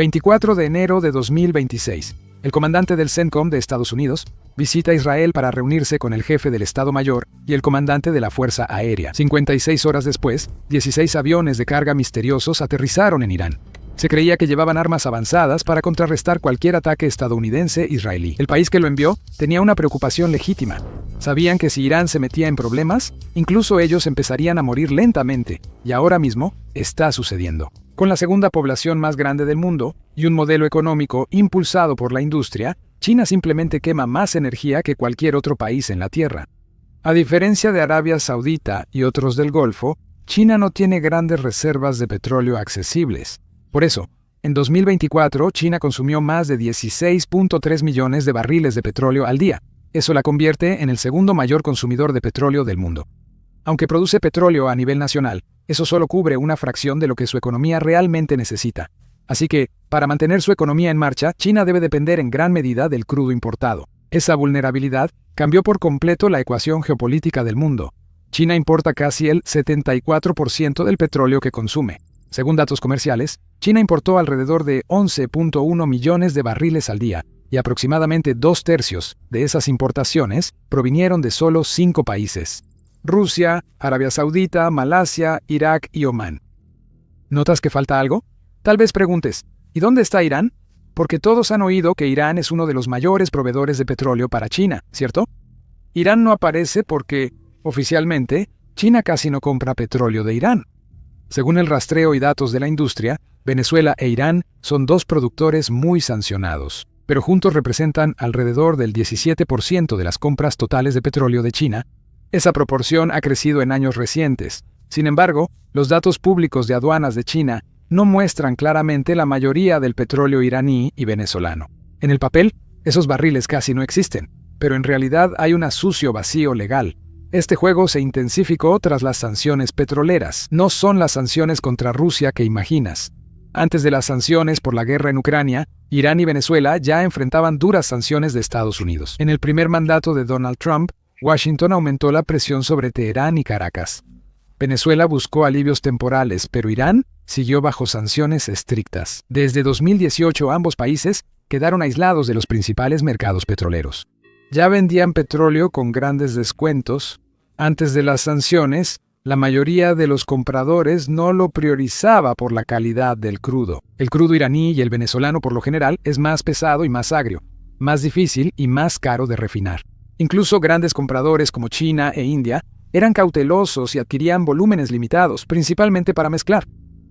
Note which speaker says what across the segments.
Speaker 1: 24 de enero de 2026. El comandante del CENTCOM de Estados Unidos visita Israel para reunirse con el jefe del Estado Mayor y el comandante de la Fuerza Aérea. 56 horas después, 16 aviones de carga misteriosos aterrizaron en Irán. Se creía que llevaban armas avanzadas para contrarrestar cualquier ataque estadounidense-israelí. El país que lo envió tenía una preocupación legítima. Sabían que si Irán se metía en problemas, incluso ellos empezarían a morir lentamente, y ahora mismo está sucediendo. Con la segunda población más grande del mundo y un modelo económico impulsado por la industria, China simplemente quema más energía que cualquier otro país en la Tierra. A diferencia de Arabia Saudita y otros del Golfo, China no tiene grandes reservas de petróleo accesibles. Por eso, en 2024, China consumió más de 16.3 millones de barriles de petróleo al día. Eso la convierte en el segundo mayor consumidor de petróleo del mundo. Aunque produce petróleo a nivel nacional, eso solo cubre una fracción de lo que su economía realmente necesita. Así que, para mantener su economía en marcha, China debe depender en gran medida del crudo importado. Esa vulnerabilidad cambió por completo la ecuación geopolítica del mundo. China importa casi el 74% del petróleo que consume. Según datos comerciales, China importó alrededor de 11.1 millones de barriles al día, y aproximadamente 2/3 de esas importaciones provinieron de solo 5 países: Rusia, Arabia Saudita, Malasia, Irak y Omán. ¿Notas que falta algo? Tal vez preguntes, ¿y dónde está Irán? Porque todos han oído que Irán es uno de los mayores proveedores de petróleo para China, ¿cierto? Irán no aparece porque, oficialmente, China casi no compra petróleo de Irán. Según el rastreo y datos de la industria, Venezuela e Irán son dos productores muy sancionados, pero juntos representan alrededor del 17% de las compras totales de petróleo de China. Esa proporción ha crecido en años recientes. Sin embargo, los datos públicos de aduanas de China no muestran claramente la mayoría del petróleo iraní y venezolano. En el papel, esos barriles casi no existen, pero en realidad hay un sucio vacío legal. Este juego se intensificó tras las sanciones petroleras. No son las sanciones contra Rusia que imaginas. Antes de las sanciones por la guerra en Ucrania, Irán y Venezuela ya enfrentaban duras sanciones de Estados Unidos. En el primer mandato de Donald Trump, Washington aumentó la presión sobre Teherán y Caracas. Venezuela buscó alivios temporales, pero Irán siguió bajo sanciones estrictas. Desde 2018, ambos países quedaron aislados de los principales mercados petroleros. Ya vendían petróleo con grandes descuentos. Antes de las sanciones, la mayoría de los compradores no lo priorizaba por la calidad del crudo. El crudo iraní y el venezolano por lo general es más pesado y más agrio, más difícil y más caro de refinar. Incluso grandes compradores como China e India eran cautelosos y adquirían volúmenes limitados, principalmente para mezclar.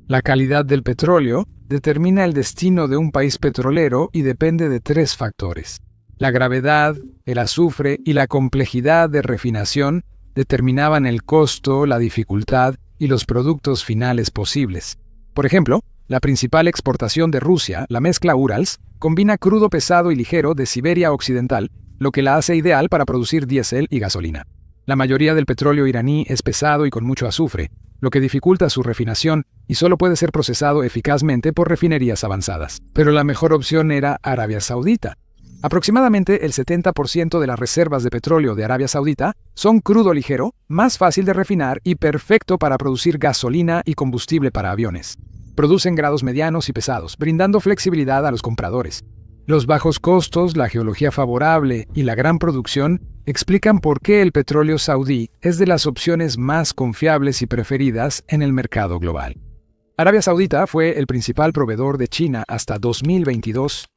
Speaker 1: La calidad del petróleo determina el destino de un país petrolero y depende de 3 factores. La gravedad, el azufre y la complejidad de refinación determinaban el costo, la dificultad y los productos finales posibles. Por ejemplo, la principal exportación de Rusia, la mezcla Urals, combina crudo pesado y ligero de Siberia Occidental, lo que la hace ideal para producir diésel y gasolina. La mayoría del petróleo iraní es pesado y con mucho azufre, lo que dificulta su refinación y solo puede ser procesado eficazmente por refinerías avanzadas. Pero la mejor opción era Arabia Saudita. Aproximadamente el 70% de las reservas de petróleo de Arabia Saudita son crudo ligero, más fácil de refinar y perfecto para producir gasolina y combustible para aviones. Producen grados medianos y pesados, brindando flexibilidad a los compradores. Los bajos costos, la geología favorable y la gran producción explican por qué el petróleo saudí es de las opciones más confiables y preferidas en el mercado global. Arabia Saudita fue el principal proveedor de China hasta 2022.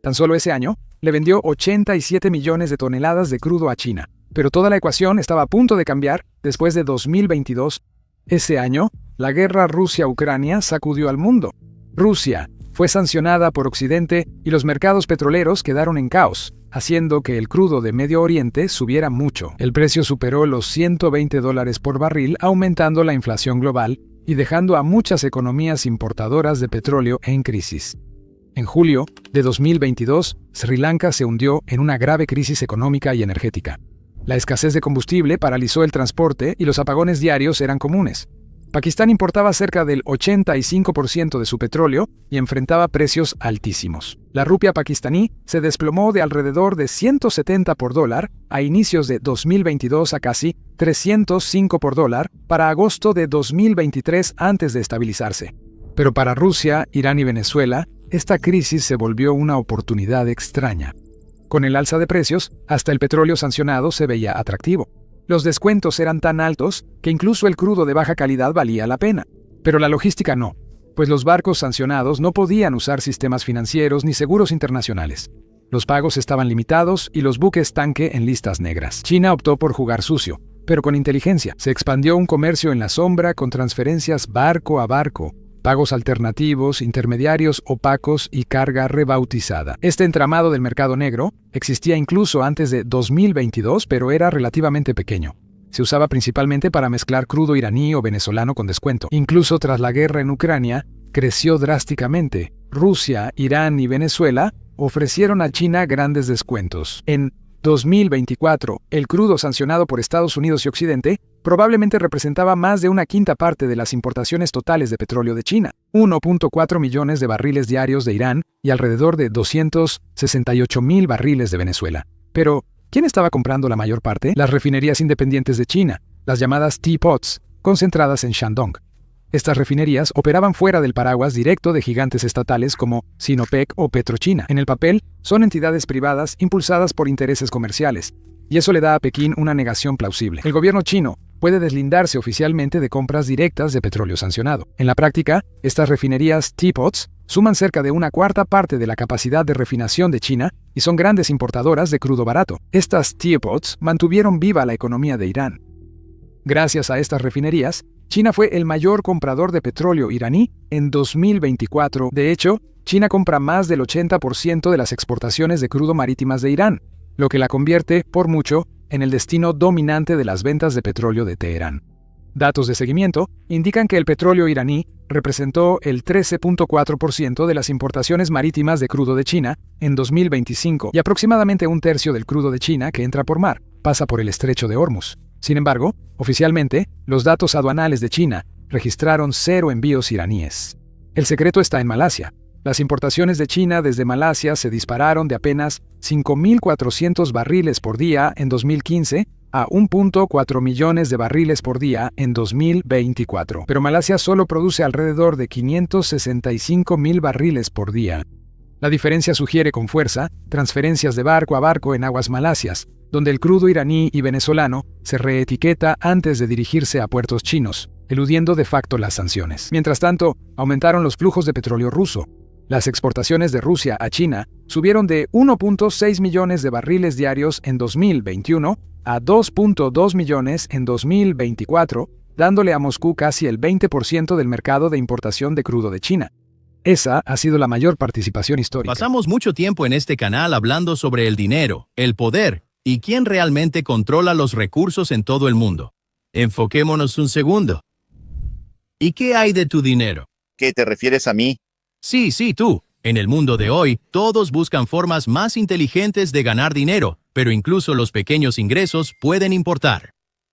Speaker 1: Tan solo ese año, le vendió 87 millones de toneladas de crudo a China, pero toda la ecuación estaba a punto de cambiar después de 2022. Ese año, la guerra Rusia-Ucrania sacudió al mundo. Rusia fue sancionada por Occidente y los mercados petroleros quedaron en caos, haciendo que el crudo de Medio Oriente subiera mucho. El precio superó los $120 por barril, aumentando la inflación global y dejando a muchas economías importadoras de petróleo en crisis. En julio de 2022, Sri Lanka se hundió en una grave crisis económica y energética. La escasez de combustible paralizó el transporte y los apagones diarios eran comunes. Pakistán importaba cerca del 85% de su petróleo y enfrentaba precios altísimos. La rupia pakistaní se desplomó de alrededor de 170 por dólar a inicios de 2022 a casi 305 por dólar para agosto de 2023 antes de estabilizarse. Pero para Rusia, Irán y Venezuela, esta crisis se volvió una oportunidad extraña. Con el alza de precios, hasta el petróleo sancionado se veía atractivo. Los descuentos eran tan altos que incluso el crudo de baja calidad valía la pena. Pero la logística no, pues los barcos sancionados no podían usar sistemas financieros ni seguros internacionales. Los pagos estaban limitados y los buques tanque en listas negras. China optó por jugar sucio, pero con inteligencia. Se expandió un comercio en la sombra con transferencias barco a barco, pagos alternativos, intermediarios opacos y carga rebautizada. Este entramado del mercado negro existía incluso antes de 2022, pero era relativamente pequeño. Se usaba principalmente para mezclar crudo iraní o venezolano con descuento. Incluso tras la guerra en Ucrania, creció drásticamente. Rusia, Irán y Venezuela ofrecieron a China grandes descuentos. En 2024, el crudo sancionado por Estados Unidos y Occidente probablemente representaba más de una quinta parte de las importaciones totales de petróleo de China, 1.4 millones de barriles diarios de Irán y alrededor de 268,000 barriles de Venezuela. Pero, ¿quién estaba comprando la mayor parte? Las refinerías independientes de China, las llamadas teapots, concentradas en Shandong. Estas refinerías operaban fuera del paraguas directo de gigantes estatales como Sinopec o Petrochina. En el papel, son entidades privadas impulsadas por intereses comerciales, y eso le da a Pekín una negación plausible. El gobierno chino puede deslindarse oficialmente de compras directas de petróleo sancionado. En la práctica, estas refinerías teapots suman cerca de una cuarta parte de la capacidad de refinación de China y son grandes importadoras de crudo barato. Estas teapots mantuvieron viva la economía de Irán. Gracias a estas refinerías, China fue el mayor comprador de petróleo iraní en 2024. De hecho, China compra más del 80% de las exportaciones de crudo marítimas de Irán, lo que la convierte, por mucho, en el destino dominante de las ventas de petróleo de Teherán. Datos de seguimiento indican que el petróleo iraní representó el 13.4% de las importaciones marítimas de crudo de China en 2025 y aproximadamente un tercio del crudo de China que entra por mar pasa por el estrecho de Hormuz. Sin embargo, oficialmente, los datos aduanales de China registraron 0 envíos iraníes. El secreto está en Malasia. Las importaciones de China desde Malasia se dispararon de apenas 5.400 barriles por día en 2015 a 1.4 millones de barriles por día en 2024. Pero Malasia solo produce alrededor de 565,000 barriles por día. La diferencia sugiere con fuerza transferencias de barco a barco en aguas malasias, donde el crudo iraní y venezolano se reetiqueta antes de dirigirse a puertos chinos, eludiendo de facto las sanciones. Mientras tanto, aumentaron los flujos de petróleo ruso. Las exportaciones de Rusia a China subieron de 1.6 millones de barriles diarios en 2021 a 2.2 millones en 2024, dándole a Moscú casi el 20% del mercado de importación de crudo de China. Esa ha sido la mayor participación histórica.
Speaker 2: Pasamos mucho tiempo en este canal hablando sobre el dinero, el poder y quién realmente controla los recursos en todo el mundo. Enfoquémonos un segundo. ¿Y qué hay de tu dinero?
Speaker 3: ¿Qué te refieres a mí?
Speaker 2: Sí, tú. En el mundo de hoy, todos buscan formas más inteligentes de ganar dinero, pero incluso los pequeños ingresos pueden importar.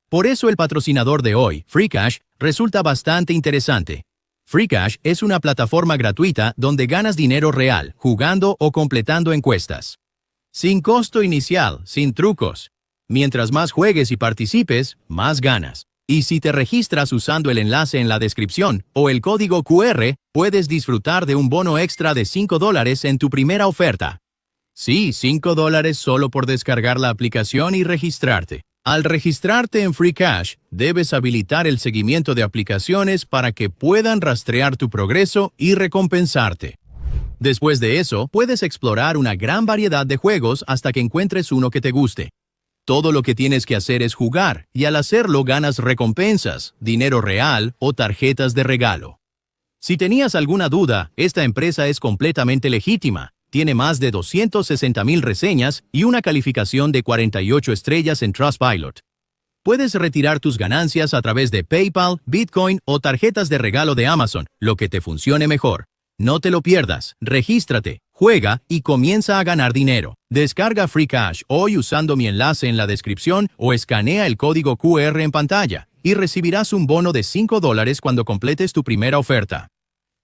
Speaker 2: Por eso el patrocinador de hoy, FreeCash, resulta bastante interesante. FreeCash es una plataforma gratuita donde ganas dinero real, jugando o completando encuestas. Sin costo inicial, sin trucos. Mientras más juegues y participes, más ganas. Y si te registras usando el enlace en la descripción o el código QR, puedes disfrutar de un bono extra de $5 en tu primera oferta. Sí, $5 solo por descargar la aplicación y registrarte. Al registrarte en FreeCash, debes habilitar el seguimiento de aplicaciones para que puedan rastrear tu progreso y recompensarte. Después de eso, puedes explorar una gran variedad de juegos hasta que encuentres uno que te guste. Todo lo que tienes que hacer es jugar, y al hacerlo ganas recompensas, dinero real o tarjetas de regalo. Si tenías alguna duda, esta empresa es completamente legítima. Tiene más de 260,000 reseñas y una calificación de 48 estrellas en Trustpilot. Puedes retirar tus ganancias a través de PayPal, Bitcoin o tarjetas de regalo de Amazon, lo que te funcione mejor. No te lo pierdas, regístrate, juega y comienza a ganar dinero. Descarga FreeCash hoy usando mi enlace en la descripción o escanea el código QR en pantalla y recibirás un bono de $5 cuando completes tu primera oferta.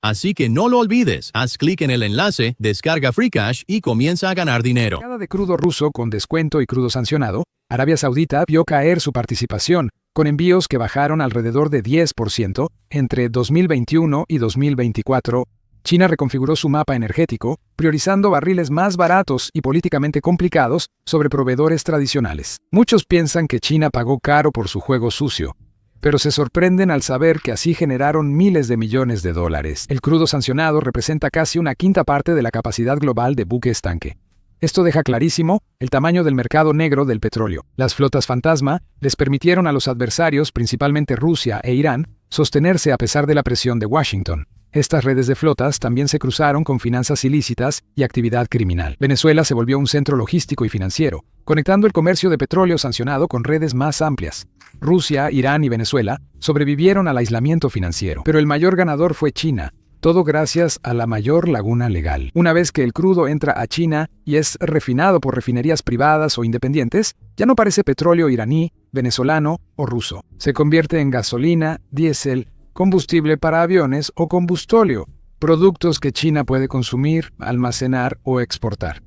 Speaker 2: Así que no lo olvides, haz clic en el enlace, descarga FreeCash y comienza a ganar dinero.
Speaker 1: De crudo ruso con descuento y crudo sancionado, Arabia Saudita vio caer su participación, con envíos que bajaron alrededor de 10% entre 2021 y 2024, China reconfiguró su mapa energético, priorizando barriles más baratos y políticamente complicados sobre proveedores tradicionales. Muchos piensan que China pagó caro por su juego sucio, pero se sorprenden al saber que así generaron miles de millones de dólares. El crudo sancionado representa casi una quinta parte de la capacidad global de buque estanque. Esto deja clarísimo el tamaño del mercado negro del petróleo. Las flotas fantasma les permitieron a los adversarios, principalmente Rusia e Irán, sostenerse a pesar de la presión de Washington. Estas redes de flotas también se cruzaron con finanzas ilícitas y actividad criminal. Venezuela se volvió un centro logístico y financiero, conectando el comercio de petróleo sancionado con redes más amplias. Rusia, Irán y Venezuela sobrevivieron al aislamiento financiero, pero el mayor ganador fue China, todo gracias a la mayor laguna legal. Una vez que el crudo entra a China y es refinado por refinerías privadas o independientes, ya no parece petróleo iraní, venezolano o ruso. Se convierte en gasolina, diésel, combustible para aviones o combustóleo, productos que China puede consumir, almacenar o exportar.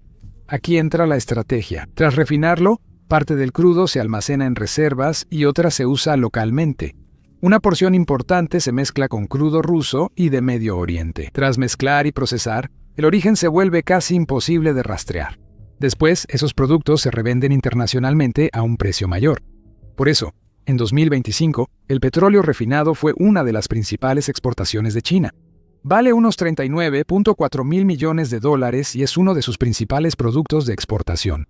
Speaker 1: Aquí entra la estrategia. Tras refinarlo, parte del crudo se almacena en reservas y otra se usa localmente. Una porción importante se mezcla con crudo ruso y de Medio Oriente. Tras mezclar y procesar, el origen se vuelve casi imposible de rastrear. Después, esos productos se revenden internacionalmente a un precio mayor. Por eso, en 2025, el petróleo refinado fue una de las principales exportaciones de China. Vale unos 39.4 mil millones de dólares y es uno de sus principales productos de exportación.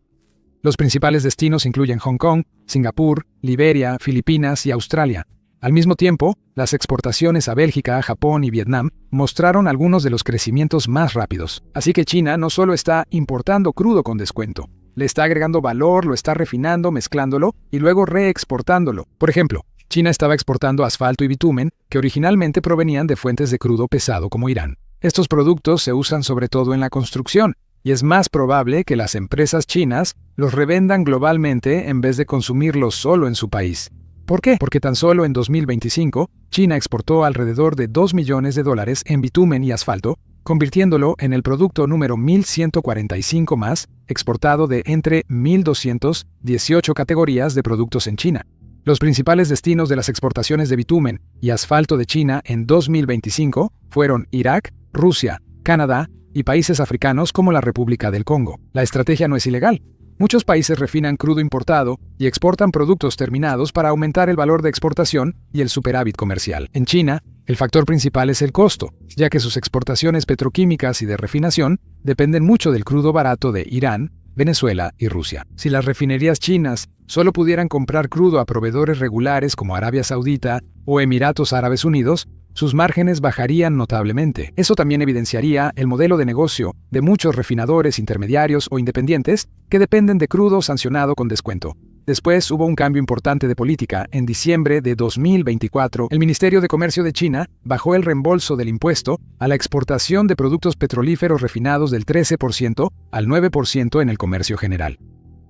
Speaker 1: Los principales destinos incluyen Hong Kong, Singapur, Liberia, Filipinas y Australia. Al mismo tiempo, las exportaciones a Bélgica, Japón y Vietnam mostraron algunos de los crecimientos más rápidos. Así que China no solo está importando crudo con descuento, le está agregando valor, lo está refinando, mezclándolo y luego reexportándolo. Por ejemplo, China estaba exportando asfalto y bitumen que originalmente provenían de fuentes de crudo pesado como Irán. Estos productos se usan sobre todo en la construcción, y es más probable que las empresas chinas los revendan globalmente en vez de consumirlos solo en su país. ¿Por qué? Porque tan solo en 2025, China exportó alrededor de 2 millones de dólares en bitumen y asfalto, convirtiéndolo en el producto número 1145 más exportado de entre 1218 categorías de productos en China. Los principales destinos de las exportaciones de bitumen y asfalto de China en 2025 fueron Irak, Rusia, Canadá y países africanos como la República del Congo. La estrategia no es ilegal. Muchos países refinan crudo importado y exportan productos terminados para aumentar el valor de exportación y el superávit comercial. En China, el factor principal es el costo, ya que sus exportaciones petroquímicas y de refinación dependen mucho del crudo barato de Irán, Venezuela y Rusia. Si las refinerías chinas solo pudieran comprar crudo a proveedores regulares como Arabia Saudita o Emiratos Árabes Unidos, sus márgenes bajarían notablemente. Eso también evidenciaría el modelo de negocio de muchos refinadores intermediarios o independientes que dependen de crudo sancionado con descuento. Después hubo un cambio importante de política. En diciembre de 2024, el Ministerio de Comercio de China bajó el reembolso del impuesto a la exportación de productos petrolíferos refinados del 13% al 9% en el comercio general.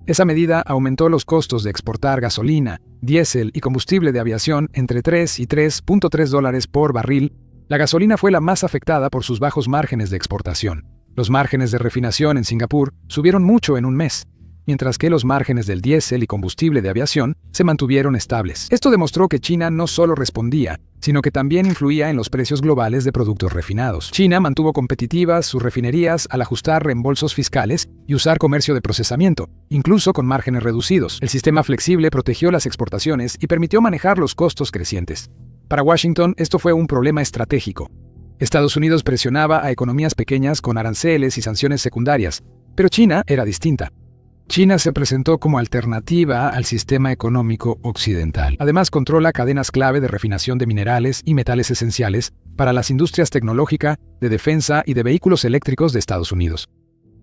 Speaker 1: Esa medida aumentó los costos de exportar gasolina, diésel y combustible de aviación entre 3 y 3.3 dólares por barril. La gasolina fue la más afectada por sus bajos márgenes de exportación. Los márgenes de refinación en Singapur subieron mucho en un mes, mientras que los márgenes del diésel y combustible de aviación se mantuvieron estables. Esto demostró que China no solo respondía, sino que también influía en los precios globales de productos refinados. China mantuvo competitivas sus refinerías al ajustar reembolsos fiscales y usar comercio de procesamiento, incluso con márgenes reducidos. El sistema flexible protegió las exportaciones y permitió manejar los costos crecientes. Para Washington, esto fue un problema estratégico. Estados Unidos presionaba a economías pequeñas con aranceles y sanciones secundarias, pero China era distinta. China se presentó como alternativa al sistema económico occidental. Además, controla cadenas clave de refinación de minerales y metales esenciales para las industrias tecnológica, de defensa y de vehículos eléctricos de Estados Unidos.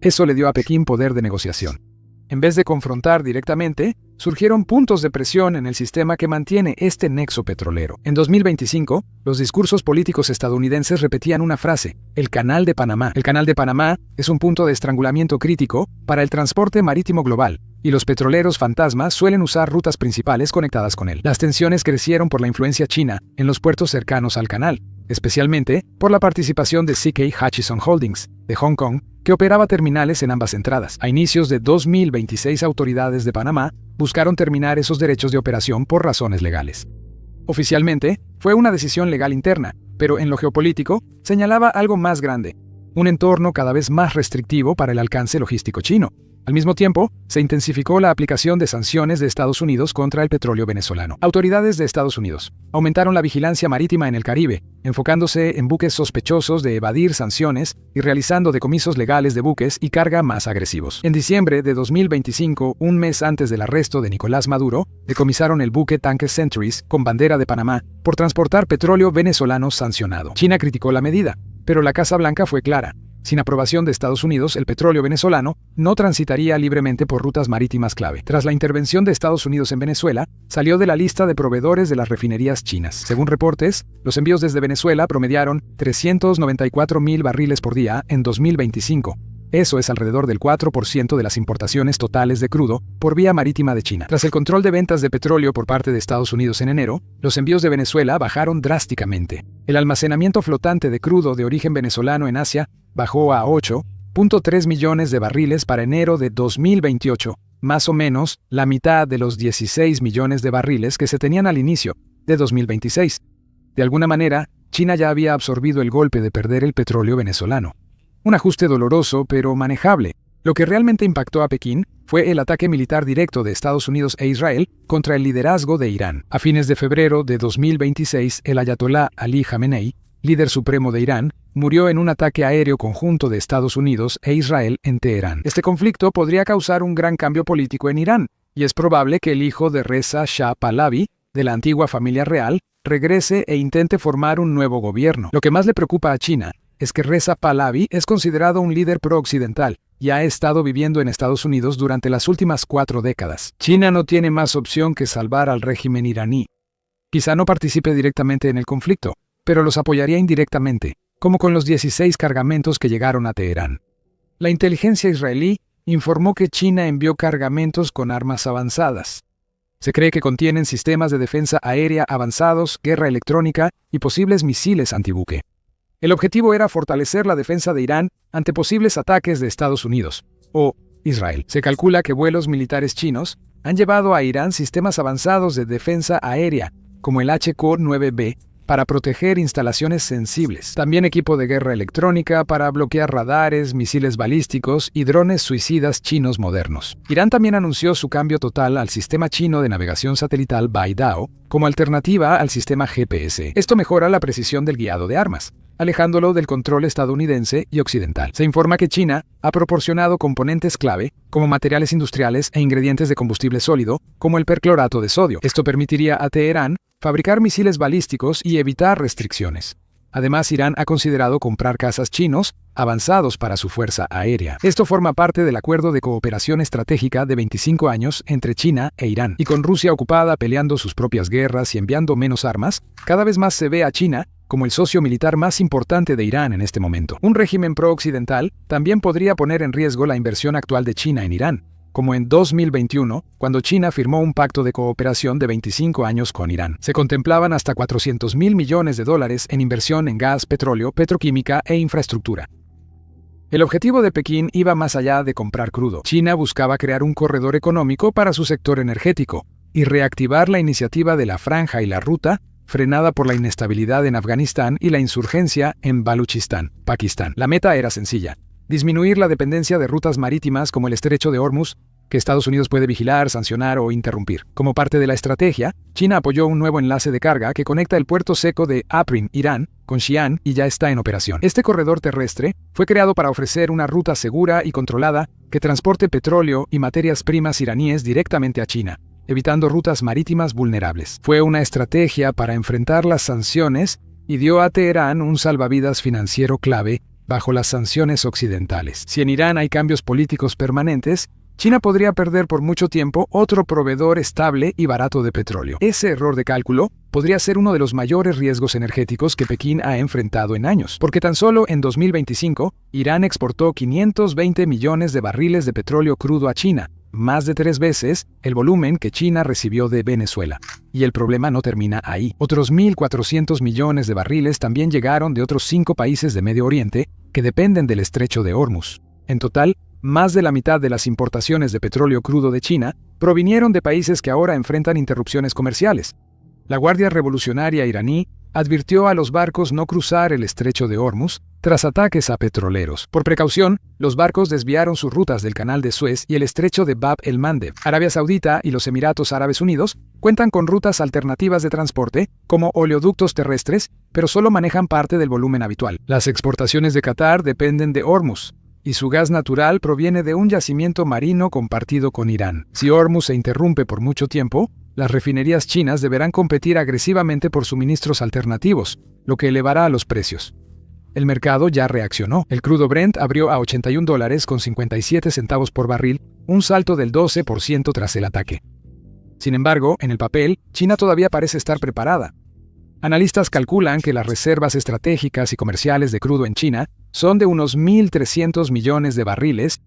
Speaker 1: Eso le dio a Pekín poder de negociación. En vez de confrontar directamente, surgieron puntos de presión en el sistema que mantiene este nexo petrolero. En 2025, los discursos políticos estadounidenses repetían una frase: el Canal de Panamá. El Canal de Panamá es un punto de estrangulamiento crítico para el transporte marítimo global, y los petroleros fantasmas suelen usar rutas principales conectadas con él. Las tensiones crecieron por la influencia china en los puertos cercanos al canal, especialmente por la participación de CK Hutchison Holdings, de Hong Kong, que operaba terminales en ambas entradas. A inicios de 2026, autoridades de Panamá buscaron terminar esos derechos de operación por razones legales. Oficialmente, fue una decisión legal interna, pero en lo geopolítico señalaba algo más grande, un entorno cada vez más restrictivo para el alcance logístico chino. Al mismo tiempo, se intensificó la aplicación de sanciones de Estados Unidos contra el petróleo venezolano. Autoridades de Estados Unidos aumentaron la vigilancia marítima en el Caribe, enfocándose en buques sospechosos de evadir sanciones y realizando decomisos legales de buques y carga más agresivos. En diciembre de 2025, un mes antes del arresto de Nicolás Maduro, decomisaron el buque tanque Centuries con bandera de Panamá por transportar petróleo venezolano sancionado. China criticó la medida, pero la Casa Blanca fue clara. Sin aprobación de Estados Unidos, el petróleo venezolano no transitaría libremente por rutas marítimas clave. Tras la intervención de Estados Unidos en Venezuela, salió de la lista de proveedores de las refinerías chinas. Según reportes, los envíos desde Venezuela promediaron 394,000 barriles por día en 2025. Eso es alrededor del 4% de las importaciones totales de crudo por vía marítima de China. Tras el control de ventas de petróleo por parte de Estados Unidos en enero, los envíos de Venezuela bajaron drásticamente. El almacenamiento flotante de crudo de origen venezolano en Asia bajó a 8,3 millones de barriles para enero de 2028, más o menos la mitad de los 16 millones de barriles que se tenían al inicio de 2026. De alguna manera, China ya había absorbido el golpe de perder el petróleo venezolano. Un ajuste doloroso, pero manejable. Lo que realmente impactó a Pekín fue el ataque militar directo de Estados Unidos e Israel contra el liderazgo de Irán. A fines de febrero de 2026, el ayatolá Ali Jamenei, líder supremo de Irán, murió en un ataque aéreo conjunto de Estados Unidos e Israel en Teherán. Este conflicto podría causar un gran cambio político en Irán, y es probable que el hijo de Reza Shah Pahlavi, de la antigua familia real, regrese e intente formar un nuevo gobierno. Lo que más le preocupa a China es que Reza Pahlavi es considerado un líder pro-occidental y ha estado viviendo en Estados Unidos durante las últimas 4 décadas. China no tiene más opción que salvar al régimen iraní. Quizá no participe directamente en el conflicto, pero los apoyaría indirectamente, como con los 16 cargamentos que llegaron a Teherán. La inteligencia israelí informó que China envió cargamentos con armas avanzadas. Se cree que contienen sistemas de defensa aérea avanzados, guerra electrónica y posibles misiles antibuque. El objetivo era fortalecer la defensa de Irán ante posibles ataques de Estados Unidos o Israel. Se calcula que vuelos militares chinos han llevado a Irán sistemas avanzados de defensa aérea, como el HK-9B, para proteger instalaciones sensibles. También equipo de guerra electrónica para bloquear radares, misiles balísticos y drones suicidas chinos modernos. Irán también anunció su cambio total al sistema chino de navegación satelital Baidao como alternativa al sistema GPS. Esto mejora la precisión del guiado de armas, alejándolo del control estadounidense y occidental. Se informa que China ha proporcionado componentes clave, como materiales industriales e ingredientes de combustible sólido, como el perclorato de sodio. Esto permitiría a Teherán fabricar misiles balísticos y evitar restricciones. Además, Irán ha considerado comprar cazas chinos avanzados para su fuerza aérea. Esto forma parte del acuerdo de cooperación estratégica de 25 años entre China e Irán. Y con Rusia ocupada peleando sus propias guerras y enviando menos armas, cada vez más se ve a China como el socio militar más importante de Irán en este momento. Un régimen pro-occidental también podría poner en riesgo la inversión actual de China en Irán, como en 2021, cuando China firmó un pacto de cooperación de 25 años con Irán. Se contemplaban hasta $400,000 millones en inversión en gas, petróleo, petroquímica e infraestructura. El objetivo de Pekín iba más allá de comprar crudo. China buscaba crear un corredor económico para su sector energético y reactivar la iniciativa de la Franja y la Ruta, frenada por la inestabilidad en Afganistán y la insurgencia en Baluchistán, Pakistán. La meta era sencilla: disminuir la dependencia de rutas marítimas como el Estrecho de Hormuz, que Estados Unidos puede vigilar, sancionar o interrumpir. Como parte de la estrategia, China apoyó un nuevo enlace de carga que conecta el puerto seco de Afrin, Irán, con Xi'an y ya está en operación. Este corredor terrestre fue creado para ofrecer una ruta segura y controlada que transporte petróleo y materias primas iraníes directamente a China, evitando rutas marítimas vulnerables. Fue una estrategia para enfrentar las sanciones y dio a Teherán un salvavidas financiero clave bajo las sanciones occidentales. Si en Irán hay cambios políticos permanentes, China podría perder por mucho tiempo otro proveedor estable y barato de petróleo. Ese error de cálculo podría ser uno de los mayores riesgos energéticos que Pekín ha enfrentado en años, porque tan solo en 2025, Irán exportó 520 millones de barriles de petróleo crudo a China, más de 3 veces el volumen que China recibió de Venezuela. Y el problema no termina ahí. Otros 1.400 millones de barriles también llegaron de otros 5 países de Medio Oriente que dependen del Estrecho de Hormuz. En total, más de la mitad de las importaciones de petróleo crudo de China provinieron de países que ahora enfrentan interrupciones comerciales. La Guardia Revolucionaria iraní advirtió a los barcos no cruzar el estrecho de Hormuz tras ataques a petroleros. Por precaución, los barcos desviaron sus rutas del Canal de Suez y el estrecho de Bab el-Mandeb. Arabia Saudita y los Emiratos Árabes Unidos cuentan con rutas alternativas de transporte, como oleoductos terrestres, pero solo manejan parte del volumen habitual. Las exportaciones de Qatar dependen de Hormuz, y su gas natural proviene de un yacimiento marino compartido con Irán. Si Hormuz se interrumpe por mucho tiempo, las refinerías chinas deberán competir agresivamente por suministros alternativos, lo que elevará los precios. El mercado ya reaccionó. El crudo Brent abrió a $81.57 por barril, un salto del 12% tras el ataque. Sin embargo, en el papel, China todavía parece estar preparada. Analistas calculan que las reservas estratégicas y comerciales de crudo en China son de unos 1.300 millones de barriles,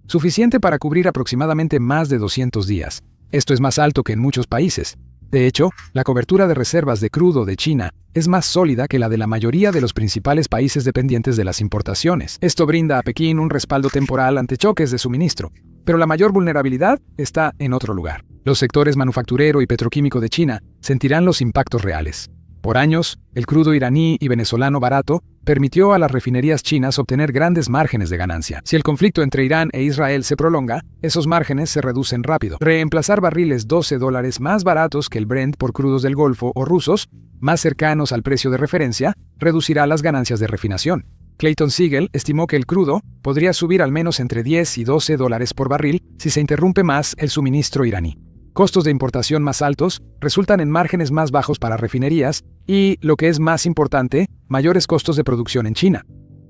Speaker 1: suficiente para cubrir aproximadamente más de 200 días. Esto es más alto que en muchos países. De hecho, la cobertura de reservas de crudo de China es más sólida que la de la mayoría de los principales países dependientes de las importaciones. Esto brinda a Pekín un respaldo temporal ante choques de suministro, pero la mayor vulnerabilidad está en otro lugar. Los sectores manufacturero y petroquímico de China sentirán los impactos reales. Por años, el crudo iraní y venezolano barato permitió a las refinerías chinas obtener grandes márgenes de ganancia. Si el conflicto entre Irán e Israel se prolonga, esos márgenes se reducen rápido. Reemplazar barriles $12 más baratos que el Brent por crudos del Golfo o rusos, más cercanos al precio de referencia, reducirá las ganancias de refinación. Clayton Siegel estimó que el crudo podría subir al menos entre $10 y $12 por barril si se interrumpe más el suministro iraní. Costos de importación más altos resultan en márgenes más bajos para refinerías y, lo que es más importante, mayores costos de producción en China.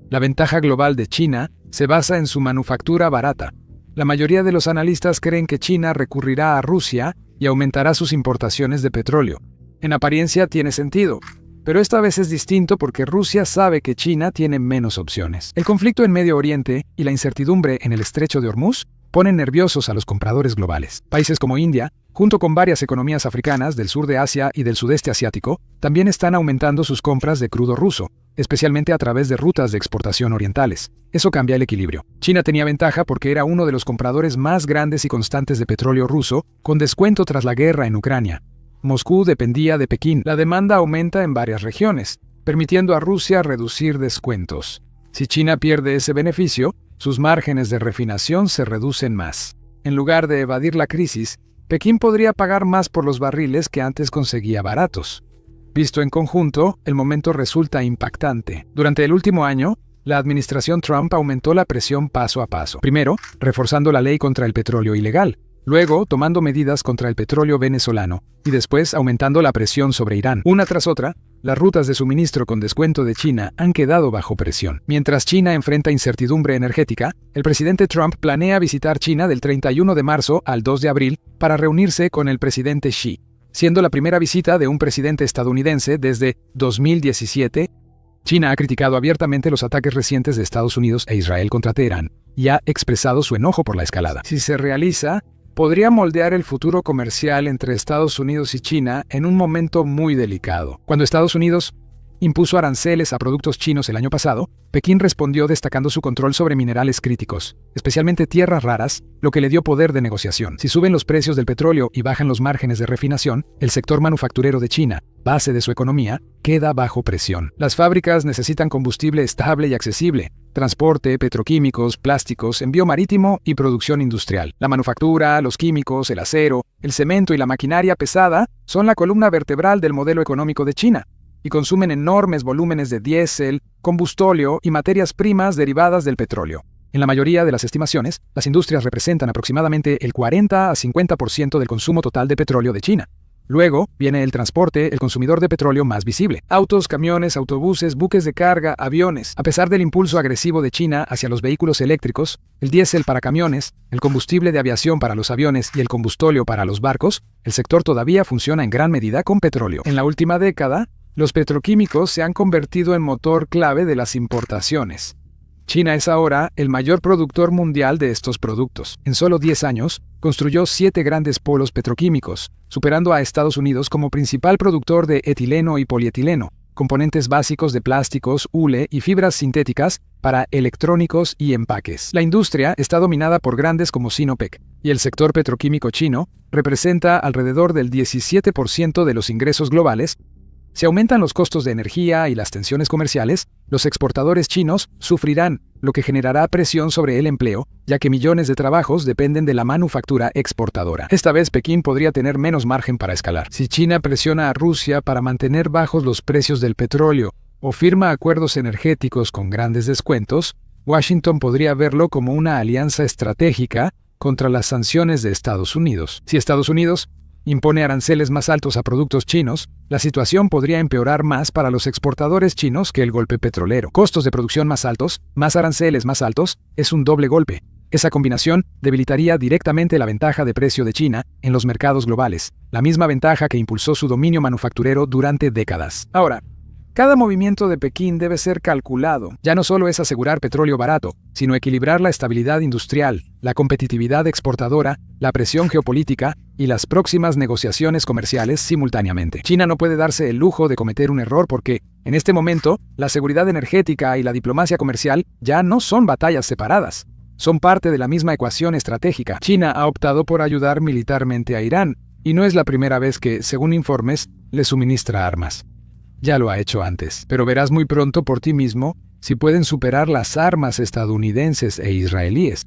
Speaker 1: La ventaja global de China se basa en su manufactura barata. La mayoría de los analistas creen que China recurrirá a Rusia y aumentará sus importaciones de petróleo. En apariencia tiene sentido, pero esta vez es distinto porque Rusia sabe que China tiene menos opciones. El conflicto en Medio Oriente y la incertidumbre en el estrecho de Hormuz ponen nerviosos a los compradores globales. Países como India, junto con varias economías africanas del sur de Asia y del sudeste asiático, también están aumentando sus compras de crudo ruso, especialmente a través de rutas de exportación orientales. Eso cambia el equilibrio. China tenía ventaja porque era uno de los compradores más grandes y constantes de petróleo ruso, con descuento tras la guerra en Ucrania. Moscú dependía de Pekín. La demanda aumenta en varias regiones, permitiendo a Rusia reducir descuentos. Si China pierde ese beneficio, sus márgenes de refinación se reducen más. En lugar de evadir la crisis, Pekín podría pagar más por los barriles que antes conseguía baratos. Visto en conjunto, el momento resulta impactante. Durante el último año, la administración Trump aumentó la presión paso a paso. Primero, reforzando la ley contra el petróleo ilegal. Luego, tomando medidas contra el petróleo venezolano. Y después, aumentando la presión sobre Irán. Una tras otra, las rutas de suministro con descuento de China han quedado bajo presión. Mientras China enfrenta incertidumbre energética, el presidente Trump planea visitar China del 31 de marzo al 2 de abril para reunirse con el presidente Xi, siendo la primera visita de un presidente estadounidense desde 2017. China ha criticado abiertamente los ataques recientes de Estados Unidos e Israel contra Teherán y ha expresado su enojo por la escalada. Si se realiza, podría moldear el futuro comercial entre Estados Unidos y China en un momento muy delicado. Cuando Estados Unidos impuso aranceles a productos chinos el año pasado, Pekín respondió destacando su control sobre minerales críticos, especialmente tierras raras, lo que le dio poder de negociación. Si suben los precios del petróleo y bajan los márgenes de refinación, el sector manufacturero de China, base de su economía, queda bajo presión. Las fábricas necesitan combustible estable y accesible, transporte, petroquímicos, plásticos, envío marítimo y producción industrial. La manufactura, los químicos, el acero, el cemento y la maquinaria pesada son la columna vertebral del modelo económico de China y consumen enormes volúmenes de diésel, combustóleo y materias primas derivadas del petróleo. En la mayoría de las estimaciones, las industrias representan aproximadamente el 40 a 50% del consumo total de petróleo de China. Luego viene el transporte, el consumidor de petróleo más visible. Autos, camiones, autobuses, buques de carga, aviones. A pesar del impulso agresivo de China hacia los vehículos eléctricos, el diésel para camiones, el combustible de aviación para los aviones y el combustóleo para los barcos, el sector todavía funciona en gran medida con petróleo. En la última década, los petroquímicos se han convertido en motor clave de las importaciones. China es ahora el mayor productor mundial de estos productos. En solo 10 años, construyó 7 grandes polos petroquímicos, superando a Estados Unidos como principal productor de etileno y polietileno, componentes básicos de plásticos, hule y fibras sintéticas para electrónicos y empaques. La industria está dominada por grandes como Sinopec, y el sector petroquímico chino representa alrededor del 17% de los ingresos globales, Si aumentan los costos de energía y las tensiones comerciales, los exportadores chinos sufrirán, lo que generará presión sobre el empleo, ya que millones de trabajos dependen de la manufactura exportadora. Esta vez Pekín podría tener menos margen para escalar. Si China presiona a Rusia para mantener bajos los precios del petróleo o firma acuerdos energéticos con grandes descuentos, Washington podría verlo como una alianza estratégica contra las sanciones de Estados Unidos. Si Estados Unidos impone aranceles más altos a productos chinos, la situación podría empeorar más para los exportadores chinos que el golpe petrolero. Costos de producción más altos, más aranceles más altos, es un doble golpe. Esa combinación debilitaría directamente la ventaja de precio de China en los mercados globales, la misma ventaja que impulsó su dominio manufacturero durante décadas. Ahora, cada movimiento de Pekín debe ser calculado. Ya no solo es asegurar petróleo barato, sino equilibrar la estabilidad industrial, la competitividad exportadora, la presión geopolítica y las próximas negociaciones comerciales simultáneamente. China no puede darse el lujo de cometer un error porque, en este momento, la seguridad energética y la diplomacia comercial ya no son batallas separadas. Son parte de la misma ecuación estratégica. China ha optado por ayudar militarmente a Irán, y no es la primera vez que, según informes, le suministra armas. Ya lo ha hecho antes, pero verás muy pronto por ti mismo si pueden superar las armas estadounidenses e israelíes.